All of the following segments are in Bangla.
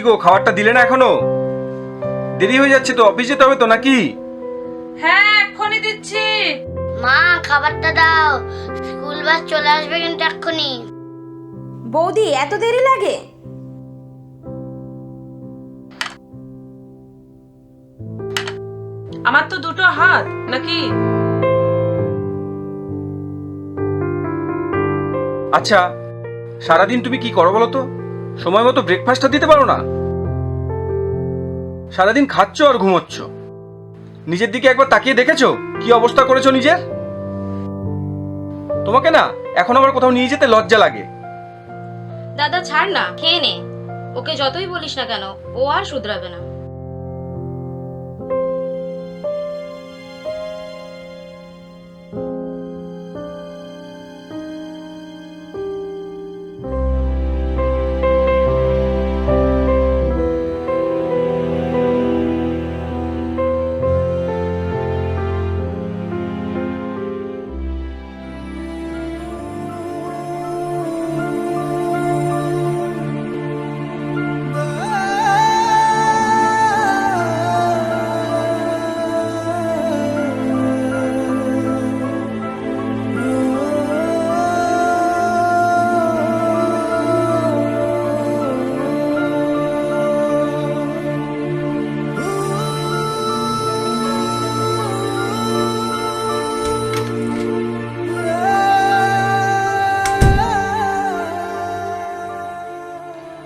গো, খাবারটা দিলে না এখনো? দেরি হয়ে যাচ্ছে তো, অফিস যেতে হবে তো নাকি? হ্যাঁ, এক্ষুনি দিচ্ছি। মা খাবারটা দাও, স্কুল বাস চলে আসবে কিন্তু এক্ষুনি। বৌদি এত দেরি লাগে? আমার তো দুটো হাত নাকি? আচ্ছা, সারাদিন তুমি কি করো বলো তো? সময় মতো ব্রেকফাস্টটা দিতে পারো না? সারাদিন খাচ্ছ আর ঘুমোচ্ছ। নিজের দিকে একবার তাকিয়ে দেখেছো কি অবস্থা করেছো নিজের? তোমাকে না এখন আবার কোথাও নিয়ে যেতে লজ্জা লাগে। দাদা ছাড় না, খেয়ে নে। ওকে যতই বলিস না কেন, ও আর শুধরাবে না।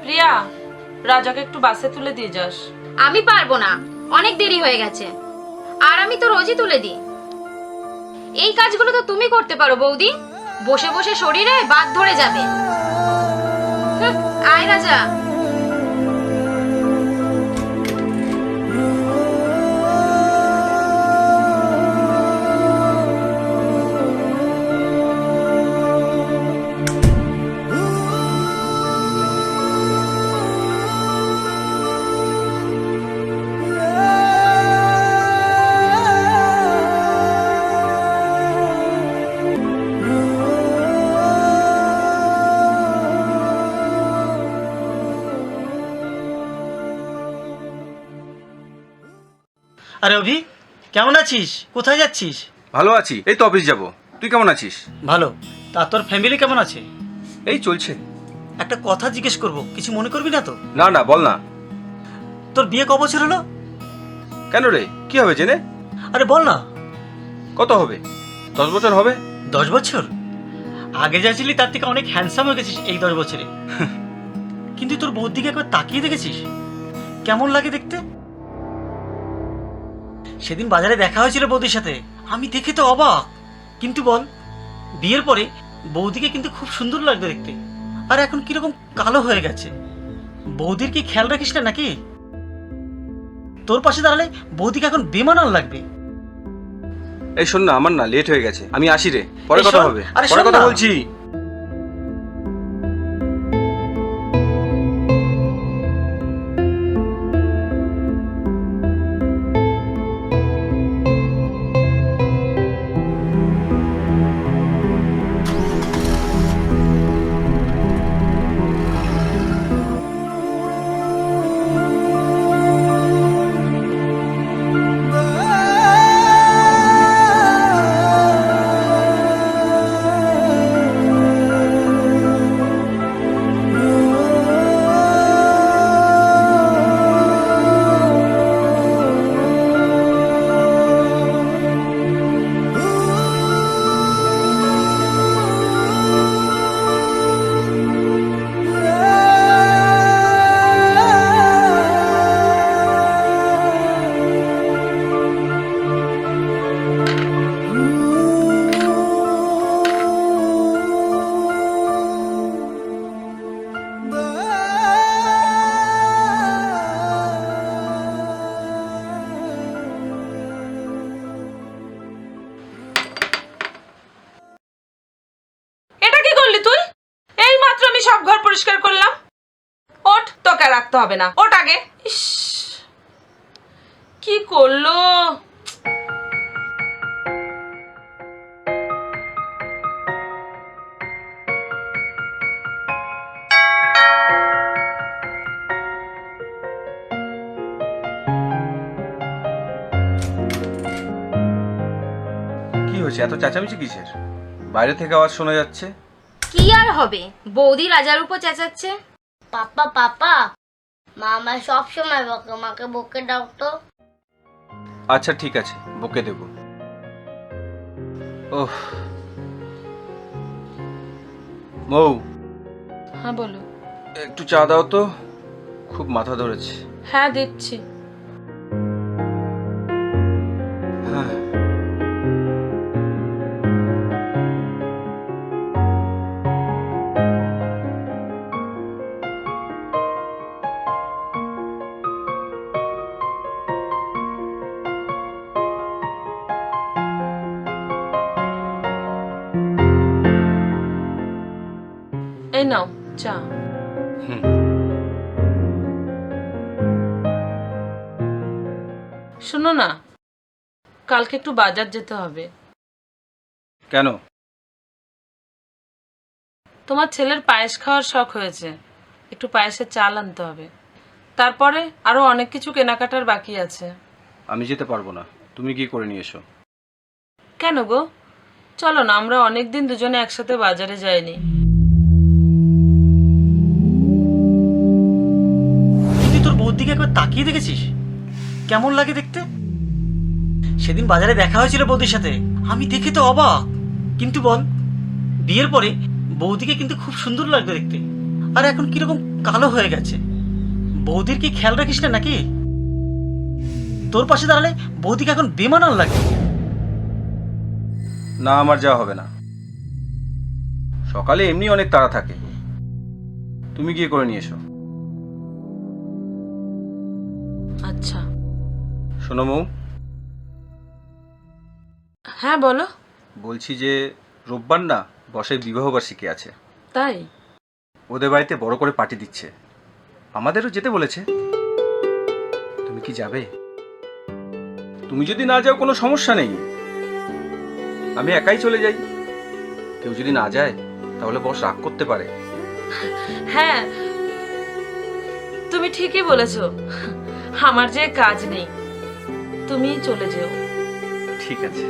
প্রিয়া, রাজাকে একটু বাসে তুলে দিয়ে যাস। আমি পারবো না, অনেক দেরি হয়ে গেছে। আর আমি তো রোজই তুলে দিই। এই কাজগুলো তো তুমি করতে পারো বৌদি। বসে বসে শরীরে বাত ধরে যাবে। হুঁ, আয় রাজা। আরে অভি, কেমন আছিস? কোথায় যাচ্ছিস? ভালো আছি, এই তো অফিস যাব। তুই কেমন আছিস? ভালো। তা তোর ফ্যামিলি কেমন আছে? এই চলছে। একটা কথা জিজ্ঞেস করব, কিছু মনে করবি না তো? না না, বল না। তোর বিয়ে ক বছর হলো? কেন রে, কি হবে জেনে? আরে বল না। কত হবে? 10 বছর হবে। 10 বছর? আগে যা ছিলি তার থেকে অনেক হ্যান্ডসাম হয়ে গেছিস এই 10 বছরে। কিন্তু তোর বউর দিকে একবার তাকিয়ে দেখেছিস কেমন লাগে দেখতে? সেদিন বাজারে দেখা হয়েছিল বৌদির সাথে, আমি দেখে তো অবাক। কিন্তু বল, বিয়ের পরে বৌদিকে কিন্তু খুব সুন্দর লাগতো দেখতে। আর এখন কিরকম কালো হয়ে গেছে। বৌদির কি খেয়াল রাখিস না নাকি? তোর পাশে দাঁড়ালে বৌদিকে এখন বেমানান লাগবে। এই শোন না, আমার না লেট হয়ে গেছে, আমি আসি রে, পরে এই কথা শোন, হবে। আরে পরে শোন কথা না। বলছি। এটা কি করলি তুই? এই মাত্র আমি সব ঘর পরিষ্কার করলাম। ওঠ, তোকে আর রাখতে হবে না, ওঠ আগে। ইস, কি করলো? কি হয়েছে, এত চেঁচামেচি কিসের? বাইরে থেকে আওয়াজ শোনা যাচ্ছে। কি আর হবে, বৌদি রাজার উপর চেঁচাচ্ছে। পাপা পাপা, মা আমায় সবসময় বকে, মাকে বকে দাও তো। আচ্ছা ঠিক আছে, বকে দেব। ওহ মৌ, হ্যাঁ বলো। একটু চা দাও তো, খুব মাথা ধরেছে। হ্যাঁ দিচ্ছি। হ্যাঁ। এই নাও চা। হুম। শোনো না, কালকে একটু বাজার যেতে হবে। কেন? তোমার ছেলের পায়েস খাওয়ার শখ হয়েছে, একটু পায়েসের চাল আনতে হবে। তারপরে আরো অনেক কিছু কেনাকাটার বাকি আছে। আমি যেতে পারবো না, তুমি কি করে নিয়ে এসো। কেন গো, চলো না, আমরা অনেকদিন দুজনে একসাথে বাজারে যাইনি। তুই তোর বউর দিকে একবার তাকিয়ে দেখেছিস কেমন লাগে দেখতে? সেদিন বাজারে দেখা হয়েছিল বৌদির সাথে, আমি দেখে তো অবাক। কিন্তু বল, বিয়ের পরে বৌদিকে কিন্তু খুব সুন্দর লাগতো দেখতে, আর এখন কিরকম কালো হয়ে গেছে। বৌদির কি খেয়াল রাখিস না নাকি? তোর পাশে দাঁড়ালে বৌদিকে এখন বেমানান লাগে। না, আমার যাওয়া হবে না, সকালে এমনি অনেক তাড়া থাকে। তুমি গিয়ে করে নিয়ে এসো। আচ্ছা। শোনো মৌ, হ্যাঁ বলো। বলছি যে রোববার না বসের বিবাহবার্ষিকী আছে, তাই? ওদের বাড়িতে বড় করে পার্টি দিচ্ছে, আমাদেরও যেতে বলেছে। তুমি কি যাবে? তুমি যদি না যাও কোনো সমস্যা নেই, আমি একাই চলে যাই। কেউ যদি না যায় তাহলে বস রাগ করতে পারে। হ্যাঁ, তুমি ঠিকই বলেছো, আমার যে কাজ নেই, তুমি চলে যেও। ঠিক আছে।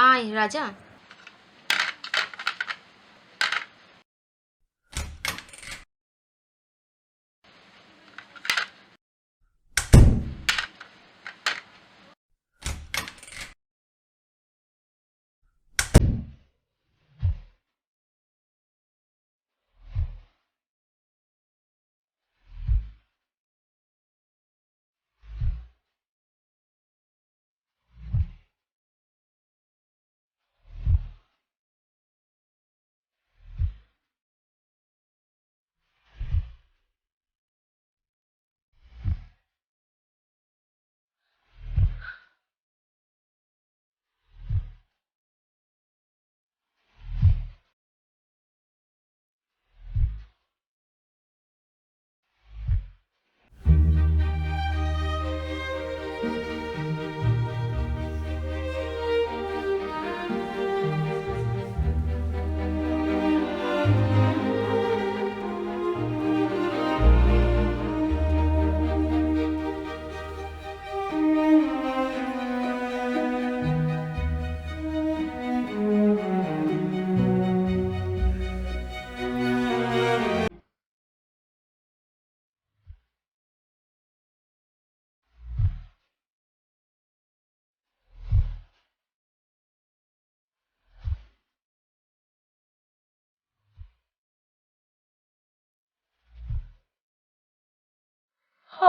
আয় রাজা।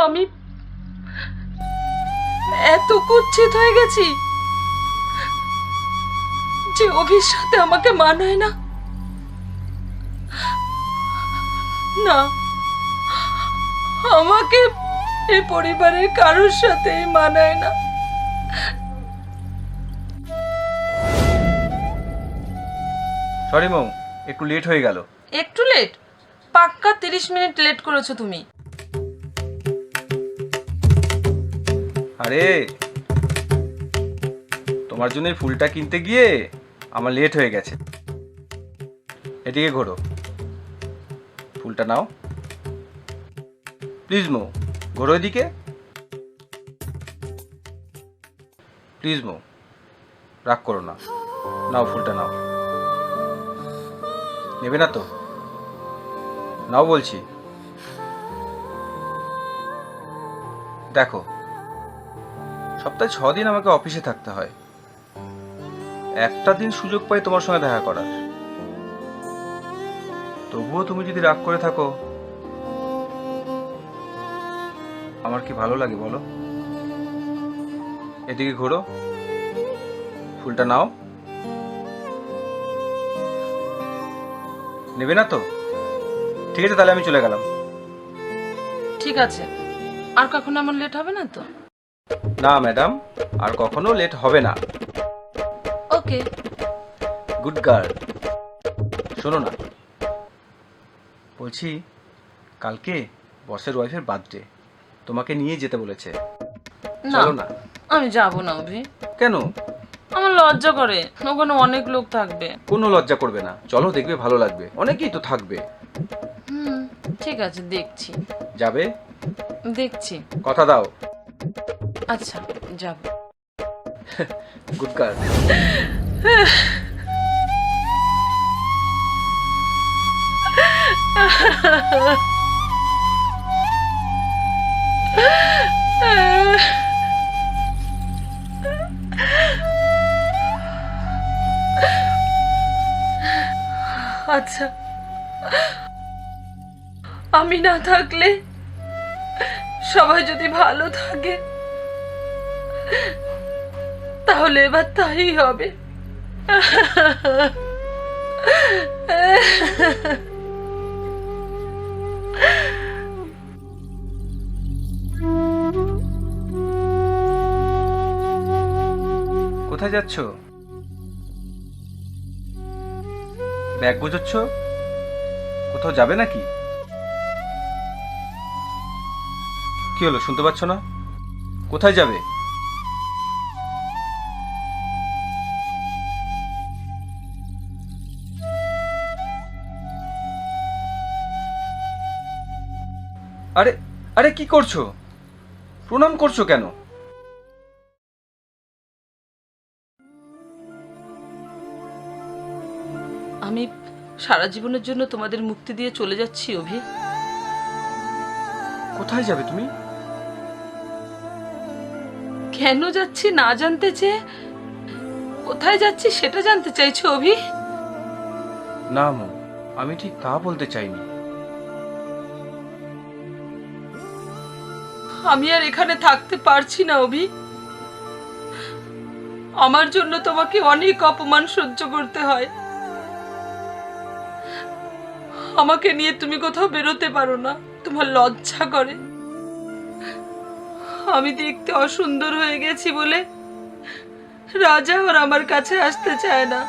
আমি এত কুৎসিত হয়ে গেছি যে অভির সাথে আমাকে মানায় না। না, আমাকে এই পরিবারের কারোর সাথেই মানায় না। সরি মৌ, একটু লেট হয়ে গেল। একটু লেট? পাক্কা 30 মিনিট লেট করেছো তুমি। আরে তোমার জন্য এই ফুলটা কিনতে গিয়ে আমার লেট হয়ে গেছে। এদিকে ঘোরো, ফুলটা নাও প্লিজ। মো, ঘোরো এদিকে প্লিজ। মো, রাগ করো না, নাও ফুলটা নাও। নেবে না তো? নাও বলছি। দেখো, সপ্তাহে 6 দিন আমাকে অফিসে থাকতে হয়, একটা দিন সুযোগ পাই তোমার সঙ্গে দেখা করার। তবুও তুমি যদি রাগ করে থাকো, আমার কি ভালো লাগে বলো? এদিকে ঘোরো, ফুলটা নাও। নেবে না তো? ঠিক আছে, তাহলে আমি চলে গেলাম। ঠিক আছে, আর কখনো আমার লেট হবে না তো? না ম্যাডাম, আর কখনো লেট হবে না। ওকে। Good girl. শোনো না, বলছি কালকে বসের ওয়াইফের বার্থডে, তোমাকে নিয়ে যেতে বলেছে। চলো না। আমি যাব না অভি। কেন? আমার লজ্জা করে, ওখানে অনেক লোক থাকবে। কোনো লজ্জা করবে না, চলো, দেখবে ভালো লাগবে, অনেকেই তো থাকবে। ঠিক আছে, দেখছি। যাবে? দেখছি। কথা দাও। আচ্ছা, যাব। Good girl. আচ্ছা, আমি না থাকলে সবাই যদি ভালো থাকে, তাহলে এবার তাই হবে। কোথায় যাচ্ছ? ব্যাগ বোঝাচ্ছ? কোথাও যাবে নাকি? কি হলো, শুনতে পাচ্ছ না? কোথায় যাবে? আরে আরে, কি করছো? প্রণাম করছো কেন? আমি সারা জীবনের জন্য তোমাদের মুক্তি দিয়ে চলে যাচ্ছি অভি। কোথায় যাবে তুমি? কেন যাচ্ছি না জানতে চেয়ে কোথায় যাচ্ছি সেটা জানতে চাইছো অভি? না মো, আমি ঠিক তা বলতে চাইনি। আমি আর এখানে থাকতে পারছি না অভি। আমার জন্য তোমাকে অনেক অপমান সহ্য করতে হয়। আমাকে নিয়ে তুমি কোথাও বেরোতে পারো না, তোমার লজ্জা করে। আমি দেখতে অসুন্দর হয়ে গেছি বলে রাজা আর আমার কাছে আসতে চায় না।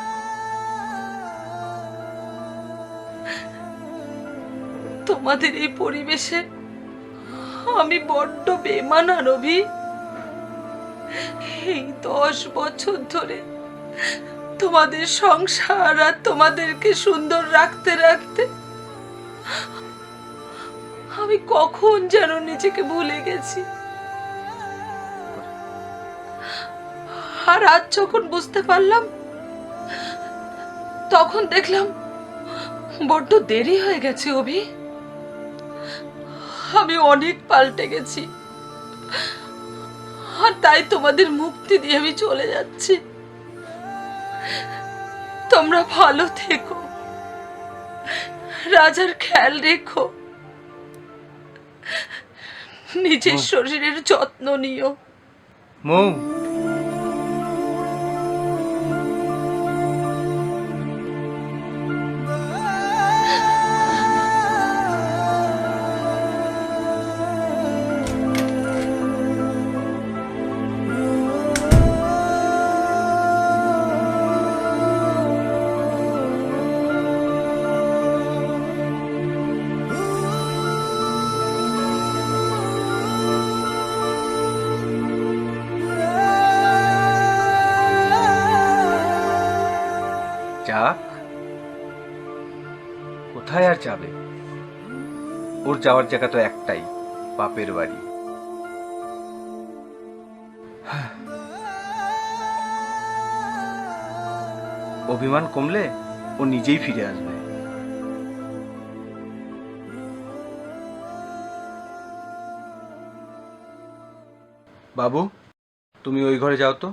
তোমাদের এই পরিবেশে আমি বড্ড বেমানান অভি। এই 10 বছর ধরে তোমাদের সংসার আর তোমাদেরকে সুন্দর রাখতে রাখতে আমি কখন যেন নিজেকে ভুলে গেছি। আর আজ যখন বুঝতে পারলাম, তখন দেখলাম বড্ড দেরি হয়ে গেছে অভি। আমি অনেক পাল্টে গেছি, আর তাই তোমাদের মুক্তি দিয়ে আমি চলে যাচ্ছি। তোমরা ভালো থেকো, রাজার খেয়াল রেখো, নিজের শরীরের যত্ন নিও। মৌ, কোথায় আর যাবে? ওর যাওয়ার জায়গা তো একটাই, বাপের বাড়ি। অভিমান কমলে ও নিজেই ফিরে আসবে। বাবু, তুমি ওই ঘরে যাও তো।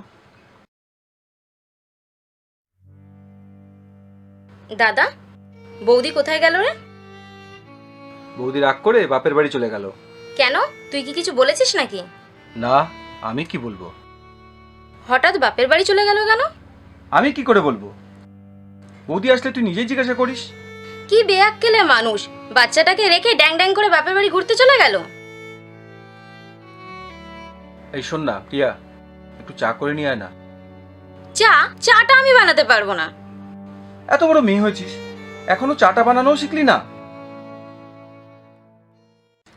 দাদা, বৌদি কোথায় গেল রে? বৌদি রাগ করে বাপের বাড়ি চলে গেল। কেন, তুই কি কিছু বলেছিস নাকি? না, আমি কি বলবো? হঠাৎ বাপের বাড়ি চলে গেল কেন? আমি কি করে বলবো? বৌদি আসলে তুই নিজেই জিজ্ঞাসা করিস। কি বেয়াক্কেলে মানুষ, বাচ্চাটাকে রেখে ড্যাং ড্যাং করে বাপের বাড়ি ঘুরতে চলে গেল। এই শোন না প্রিয়া, একটু চা করে নিয়ে আয় না। চাটা আমি বানাতে পারবো না। এত বড় মেয়ে হয়েছিস, এখনো চাটা বানানোও শিখলি না?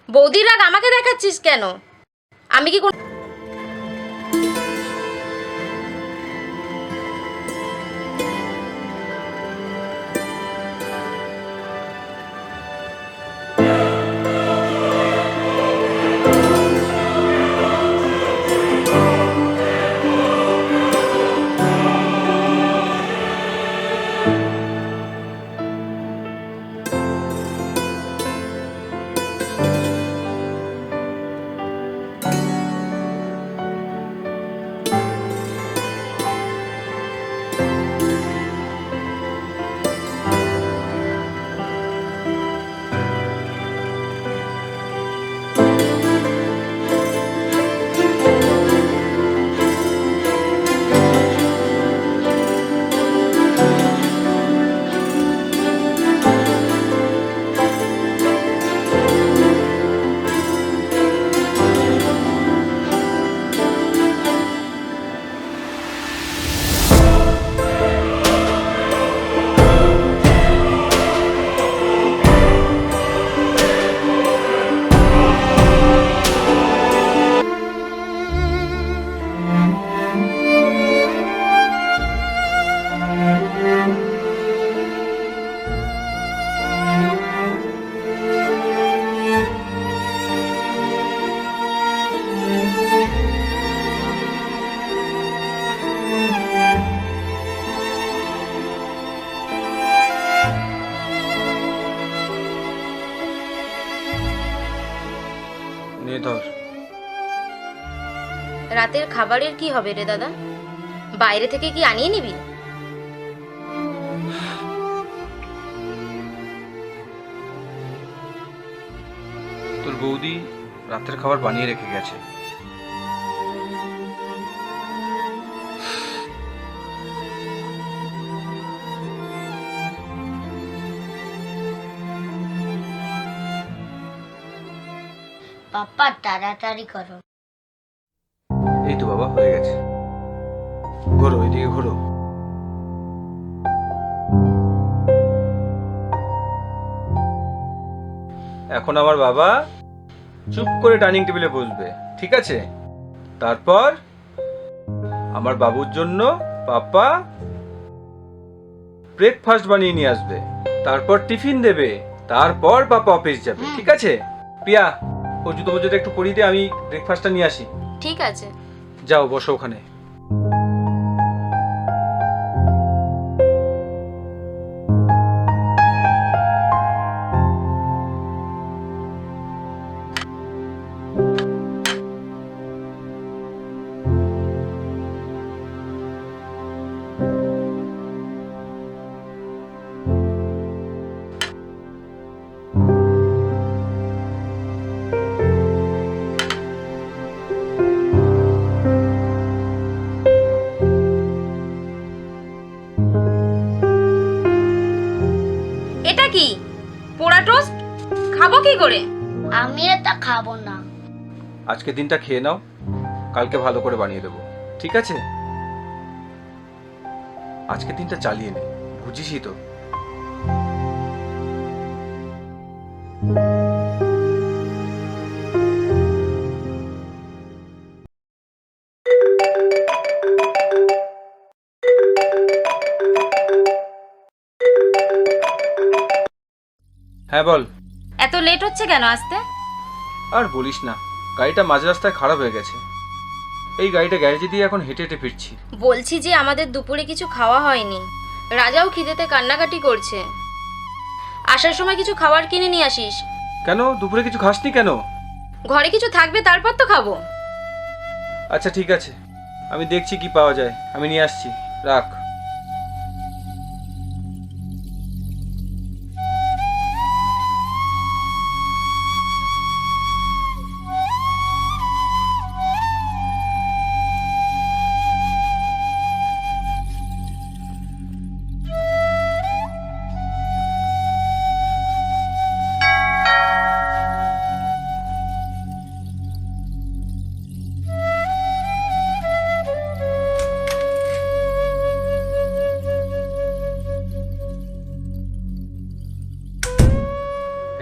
বৌদির রাগ আমাকে দেখাচ্ছিস কেন? আমি কি কোন নে ধর। রাতের খাবারের কি হবে রে দাদা? বাইরে থেকে কি আনিয়ে নিবি? তোর বৌদি রাতের খাবার বানিয়ে রেখে গেছে। পাপা তাড়াতাড়ি করো। এই তো বাবা, হয়ে গেছে। ঘোরো, এদিকে ঘোরো। এখন আমার বাবা চুপ করে ডাইনিং টেবিলে বসবে, ঠিক আছে? তারপর আমার বাবুর জন্য পাপা ব্রেকফাস্ট বানিয়ে নিয়ে আসবে, তারপর টিফিন দেবে, তারপর পাপা অফিস যাবে, ঠিক আছে? প্রিয়া, ও জুতো মোজাটা একটু পরিয়ে দে, আমি ব্রেকফাস্টটা নিয়ে আসি। ঠিক আছে। যাও, বসো ওখানে। এটা কি পোড়া টোস্ট? খাবো কি করে? আমি এটা খাবো না। আজকে দিনটা খেয়ে নাও, কালকে ভালো করে বানিয়ে দেবো, ঠিক আছে? আজকে দিনটা চালিয়ে নে, বুঝিসই তো। হ্যাঁ বল। এত লেট হচ্ছে কেন আসতে? আর বলিস না, গাড়িটা মাঝ রাস্তায় খারাপ হয়ে গেছে। এই গাড়িটা গ্যারেজে দিয়ে এখন হেঁটে হেঁটে ফিরছি। বলছি যে আমাদের দুপুরে কিছু খাওয়া হয়নি। রাজাও খিদেতে কান্নাকাটি করছে। আসার সময় কিছু খাবার কিনে নিয়ে আসিস। কেন, দুপুরে কিছু খাসনি কেন? ঘরে কিছু থাকবে, তারপর তো খাবো। আচ্ছা ঠিক আছে, আমি দেখছি কি পাওয়া যায়, আমি নিয়ে আসছি। রাখ।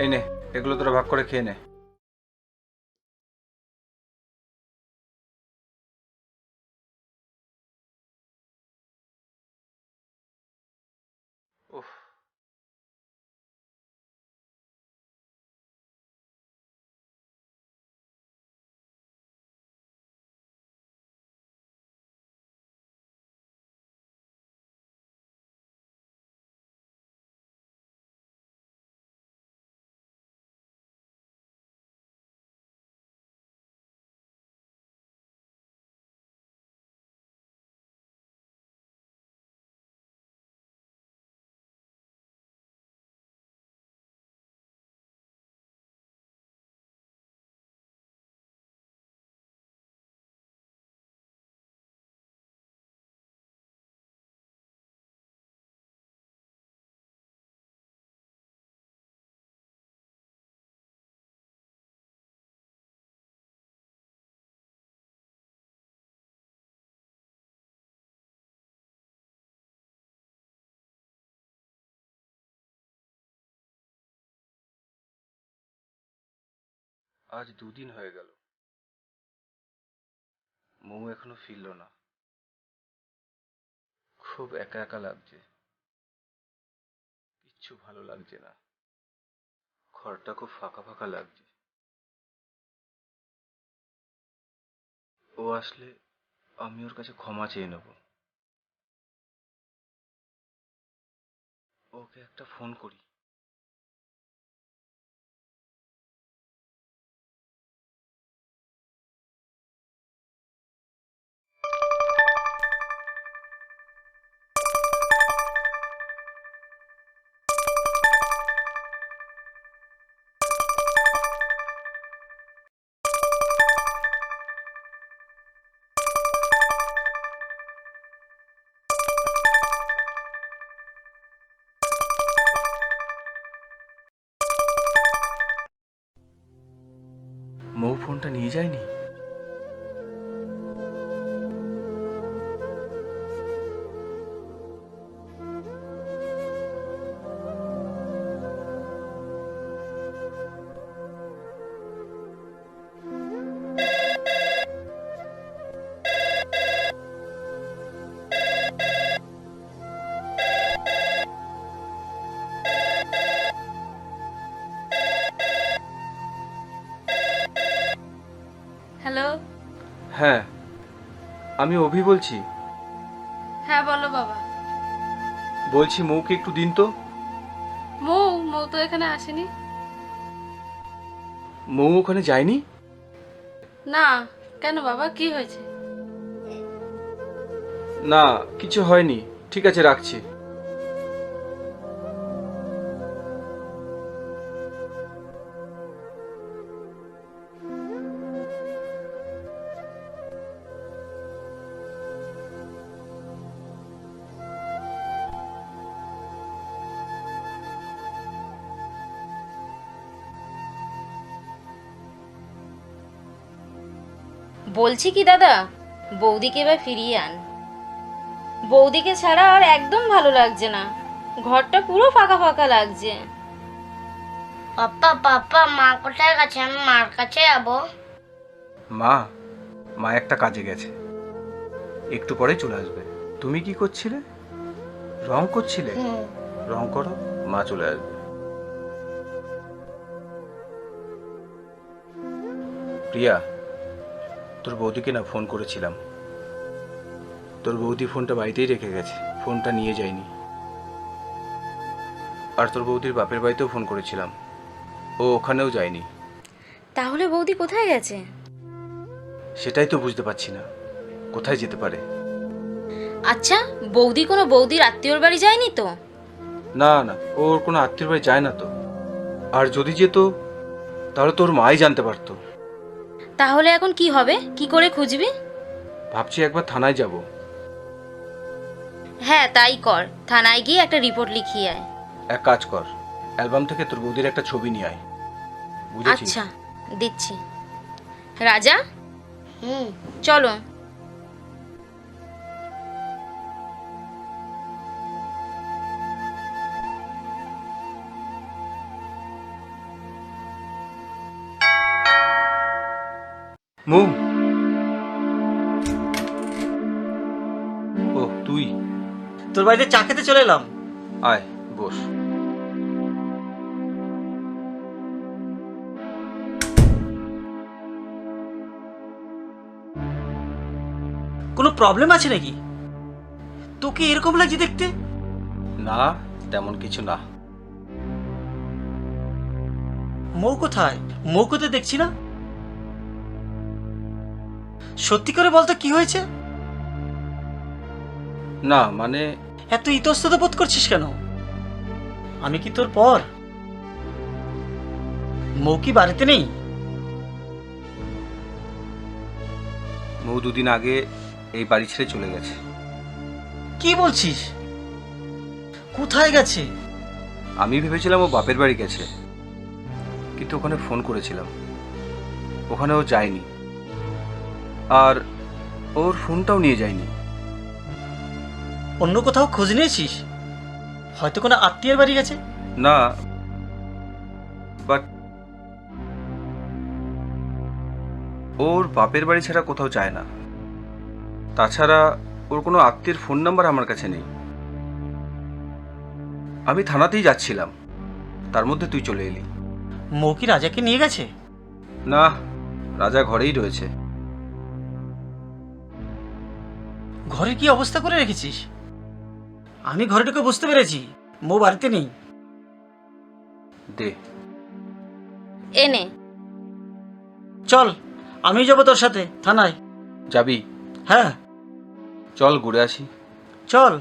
এই নে, এগুলো তোরা ভাগ করে খেয়ে নে। উফ, আজ 2 দিন হয়ে গেল, মৌ এখনো ফিরল না। খুব একা একা লাগছে, কিচ্ছু ভালো লাগছে না। ঘরটা খুব ফাঁকা ফাঁকা লাগছে। ও আসলে আমি ওর কাছে ক্ষমা চেয়ে নেব। ওকে একটা ফোন করি। মৌ ফোনটা নিয়ে যায়নি? হ্যালো। হ্যাঁ, আমি অভি বলছি। হ্যাঁ বলো বাবা। বলছি মৌকে একটু দিন তো। মৌ তো এখানে আসেনি। মৌ ওখানে যায়নি? না, কেন বাবা, কি হয়েছে? না, কিছু হয়নি। ঠিক আছে, রাখছি। বলছি কি দাদা, বৌদিকে এবার ফিরিয়ে আন। বৌদিকে ছাড়া আর একদম ভালো লাগছে না। ঘরটা পুরো ফাঁকা ফাঁকা লাগছে। পাপা মা কোথায় গেছে? আমি মার কাছে যাবো। মা মা একটা কাজে গেছে, একটু পরে চলে আসবে। তুমি কি করছিলে? রং করছিলে? রং করো, মা চলে আসবে। প্রিয়া, তোর বৌদিকে না ফোন করেছিলাম। তোর বৌদি ফোনটা বাড়িতেই রেখে গেছে, ফোনটা নিয়ে যায়নি। আর তোর বৌদির বাপের বাড়িতেও ফোন করেছিলাম, ও ওখানেও যায়নি। তাহলে বৌদি কোথায় গেছে? সেটাই তো বুঝতে পারছি না, কোথায় যেতে পারে। আচ্ছা, বৌদি কোনো বৌদির আত্মীয়র বাড়ি যায়নি তো? না না, ওর কোনো আত্মীয় বাড়ি যায় না তো। আর যদি যেত তাহলে তোর মাই জানতে পারতো। তাহলে এখন কি হবে? কি করে খুঁজবি? ভাবছি একবার থানায় যাব। হ্যাঁ, তাই কর। থানায় গিয়ে একটা রিপোর্ট লিখিয়ে আয়। এক কাজ কর, অ্যালবাম থেকে তোর বৌদির একটা ছবি নিয়ে আয়। বুঝেছিস? আচ্ছা, দিচ্ছি। রাজা, হুম। চলো। মু, ও তুই? তোর বাড়িতে চা খেতে চলে এলাম। আয় বস। কোনো প্রবলেম আছে নাকি? তোকে এরকম লাগছে দেখতে। না, তেমন কিছু না। মৌ কোথায়? মৌকে তো দেখছি না। সত্যি করে বলতো কি হয়েছে? না মানে এত ইতস্তত বোধ করছিস কেন? আমি কি তোর পর? মৌ কি বাড়িতে নেই? মৌ 2 দিন আগে এই বাড়ি ছেড়ে চলে গেছে। কি বলছিস? কোথায় গেছে? আমি ভেবেছিলাম ও বাপের বাড়ি গেছে, কিন্তু ওখানে ফোন করেছিলাম, ওখানে ও যায়নি। আর ওর ফোনটাও নিয়ে যায়নি। অন্য কোথাও খোঁজ নিয়েছিস? হয়তো কোনো আত্মীয়ের বাড়ি গেছে। না, বাট ওর বাপের বাড়ি ছাড়া কোথাও যায় না। তাছাড়া ওর কোনো আত্মীয়ের ফোন নাম্বার আমার কাছে নেই। আমি থানাতেই যাচ্ছিলাম, তার মধ্যে তুই চলে এলি। মৌ কি রাজাকে নিয়ে গেছে? না, রাজা ঘরেই রয়েছে। ঘরে কি অবস্থা করে রেখেছিস? আমি ঘরে ঢুকে বুঝতে পেরেছি মৌ বাড়িতে নেই। দে। এনে। চল, আমি যাবো তোর সাথে থানায়। যাবি? হ্যাঁ, চল ঘুরে আসি। চল।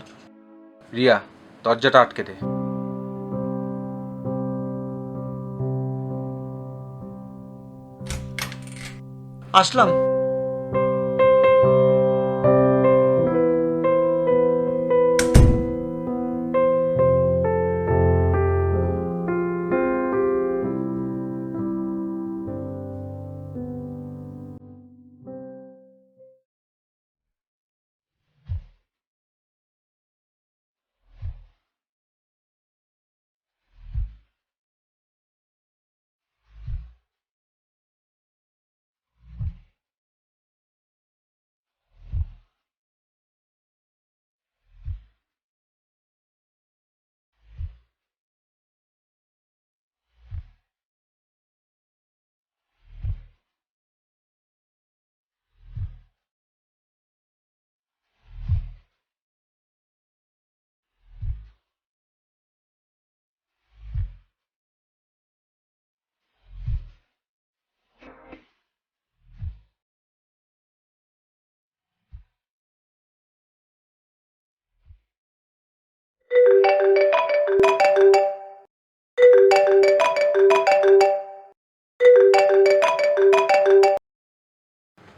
রিয়া, দরজাটা আটকে দে। আসলাম।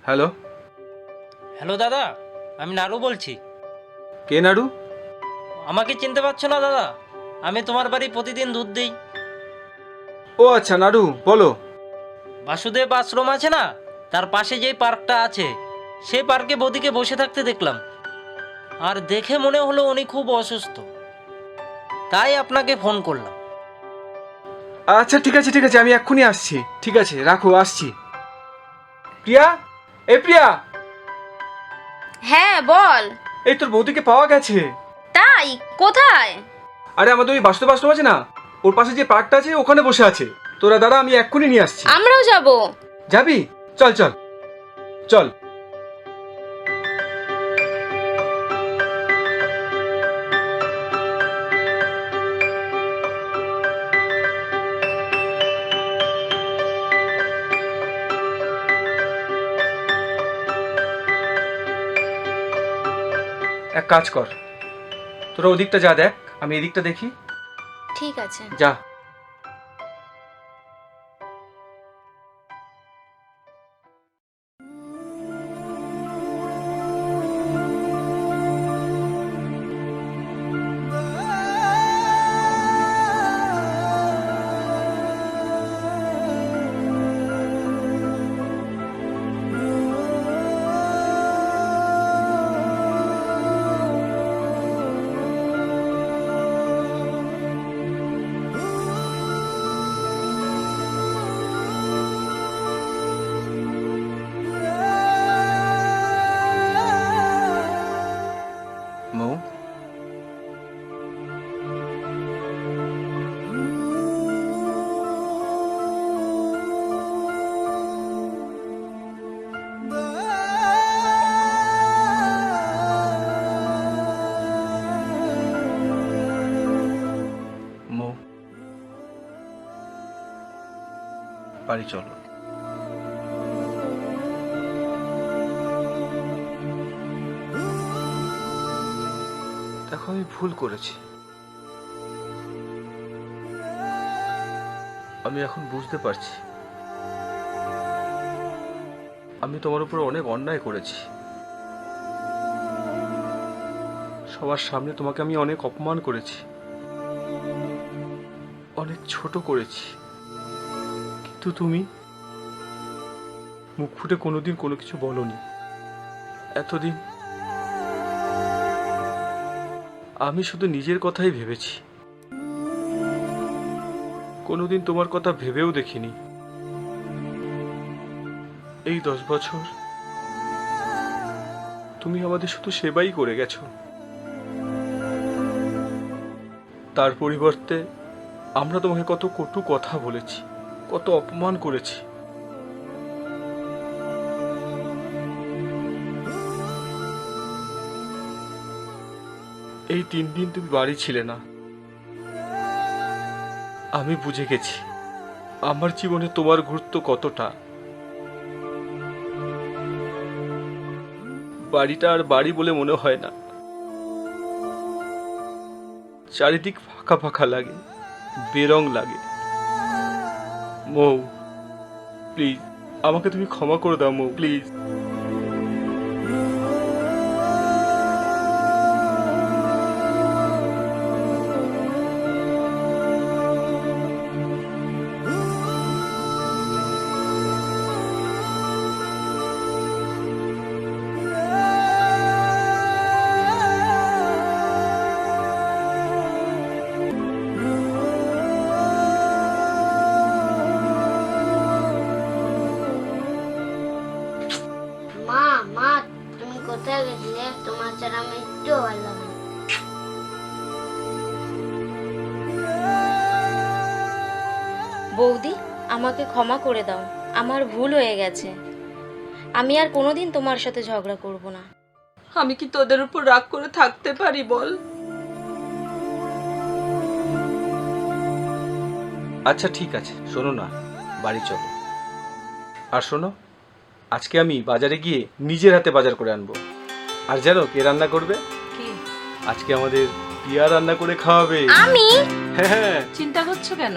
হ্যালো। হ্যালো দাদা, আমি নাড়ু বলছি। কে নাড়ু? আমাকে চিনতে পারছো না দাদা? আমি তোমার বাড়ি প্রতিদিন দুধ দিই। ও আচ্ছা, নাড়ু বলো। বাসুদেব আশ্রম আছে না, তার পাশে যেই পার্কটা আছে, সেই পার্কে বৌদিকে বসে থাকতে দেখলাম। আর দেখে মনে হলো উনি খুব অসুস্থ, তাই আপনাকে ফোন করলাম। আচ্ছা ঠিক আছে ঠিক আছে, আমি এক্ষুনি আসছি। ঠিক আছে, রাখো, আসছি। প্রিয়া, এ প্রিয়া, হ্যাঁ, বল। এই তোর বৌদিকে পাওয়া গেছে। তাই? কোথায়? আরে আমাদের ওই বাসুদেব আশ্রম আছে না, ওর পাশে যে পার্কটা আছে ওখানে বসে আছে। তোরা দাঁড়া, আমি এক্ষুনি নিয়ে আসছি। আমরাও যাব। যাবি? চল চল চল। এক কাজ কর, তোরা ওদিকটা যা দেখ, আমি এদিকটা দেখি। ঠিক আছে। যা। মৌ, মৌ, বাড়ি চলো। দেখো, আমি ভুল করেছি। আমি এখন বুঝতে পারছি আমি তোমার উপর অনেক অন্যায় করেছি। সবার সামনে তোমাকে আমি অনেক অপমান করেছি, অনেক ছোট করেছি, কিন্তু তুমি মুখ ফুটে কোনোদিন কোনো কিছু বলনি। এতদিন আমি শুধু নিজের কথাই ভেবেছি, কোনোদিন তোমার কথা ভেবেও দেখিনি। এই 10 বছর তুমি আমাদের শুধু সেবাই করে গেছো। তার পরিবর্তে আমরা তোমাকে কত কটু কথা বলেছি, কত অপমান করেছি। এই 3 দিন তুমি বাড়ি ছিলে না। আমি বুঝে গেছি আমার জীবনে তোমার গুরুত্ব কতটা। বাড়িটা আর বাড়ি বলে মনে হয় না, চারিদিক ফাঁকা ফাঁকা লাগে, বেরং লাগে। মৌ, প্লিজ আমাকে তুমি ক্ষমা করে দাও মৌ, প্লিজ। মা মা তুমি কোথায় গেছিলে? তোমার ছাড়া আমি একটু ভালো লাগে না। বৌদি, আমাকে ক্ষমা করে দাও, আমার ভুল হয়ে গেছে। আমি আর কোনোদিন তোমার সাথে ঝগড়া করব না। আমি কি তোদের উপর রাগ করে থাকতে পারি বল? আচ্ছা ঠিক আছে, শোনো না, বাড়ি চলো। আর শোনো, আজকে আমি বাজারে গিয়ে নিজের হাতে বাজার করে আনবো। আর জানো কে রান্না করবে? কি? আজকে আমাদের পিয়া রান্না করে খাওয়াবে। আমি? হ্যাঁ। চিন্তা করছো কেন?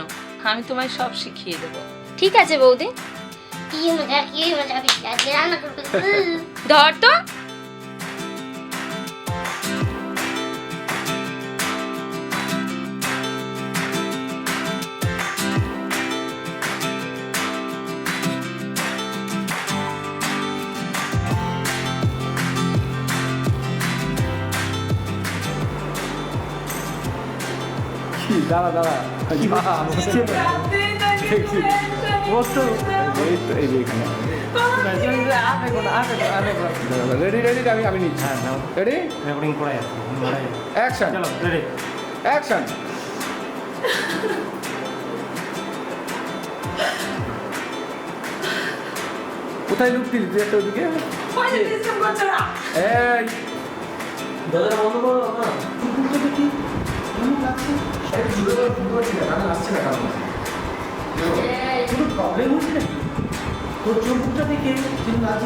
আমি তোমায় সব শিখিয়ে দেবো। ঠিক আছে বৌদি। কি মজা আজকে রান্না করবে। ধর তো। দাঁড়া দাঁড়া, রেডি রেডি, আমি নিচ্ছি। রেডি, রেকর্ডিং করে অ্যাকশন, চলো রেডি। অ্যাকশন। কোথায় লুক দিলি তুই একটা ওদিকে? এই দরজা বন্ধ করো না। আসছে না কারণ কোনো প্রবলেম হচ্ছে নাকি? তোর চোখ মুখটা দেখে কিন্তু রাজি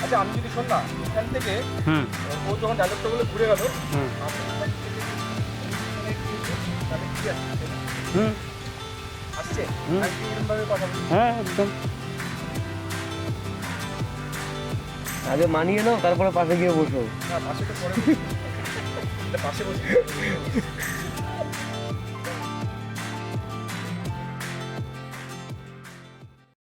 আচ্ছা আমি যদি শোন না এখান থেকে ও যখন ডায়লগটা বলে ঘুরে গেল আসছে আর কি এরকমভাবে কথা বলি। হ্যাঁ একদম আগে মানিয়ে নাও তারপরে পাশে গিয়ে বসো না পাশে তো পরে পাশে বসে